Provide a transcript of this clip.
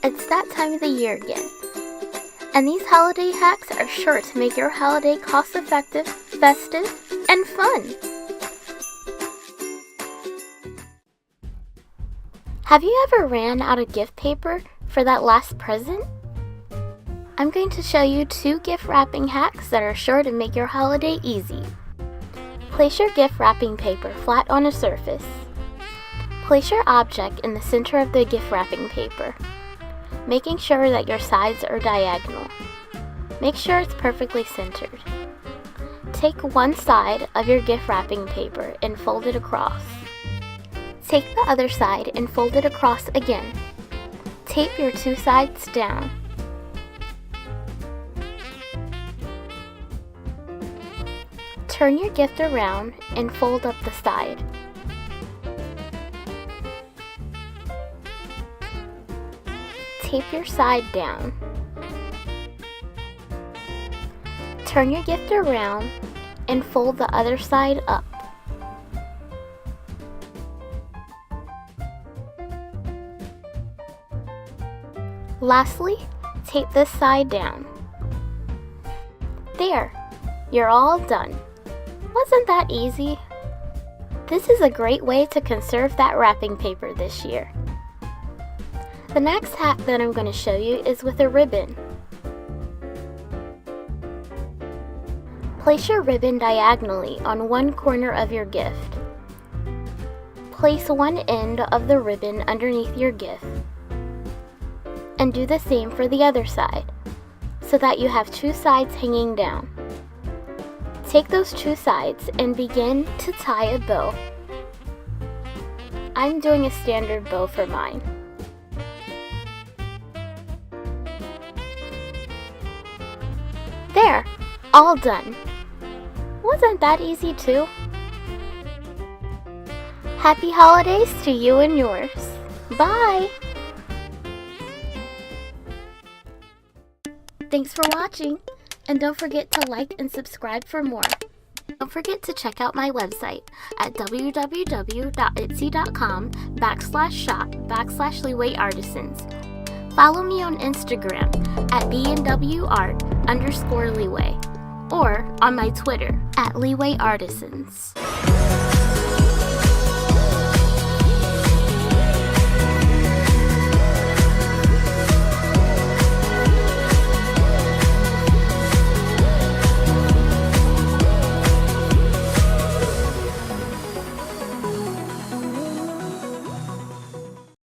It's that time of the year again. And these holiday hacks are sure to make your holiday cost-effective, festive, and fun. Have you ever ran out of gift paper for that last present? I'm going to show you 2 gift wrapping hacks that are sure to make your holiday easy. Place your gift wrapping paper flat on a surface. Place your object in the center of the gift wrapping paper, making sure that your sides are diagonal. Make sure it's perfectly centered. Take one side of your gift wrapping paper and fold it across. Take the other side and fold it across again. Tape your 2 sides down. Turn your gift around and fold up the side. Tape your side down. Turn your gift around and fold the other side up. Lastly, tape this side down. There, you're all done. Wasn't that easy? This is a great way to conserve that wrapping paper this year. The next hack that I'm going to show you is with a ribbon. Place your ribbon diagonally on one corner of your gift. Place one end of the ribbon underneath your gift. And do the same for the other side, so that you have 2 sides hanging down. Take those 2 sides and begin to tie a bow. I'm doing a standard bow for mine. There, all done. Wasn't that easy too? Happy holidays to you and yours. Bye! Thanks for watching, and don't forget to like and subscribe for more. Don't forget to check out my website at www.etsy.com/shop/Leawayartisans. Follow me on Instagram at bnwart_Leaway or on my Twitter at Leawayartisans.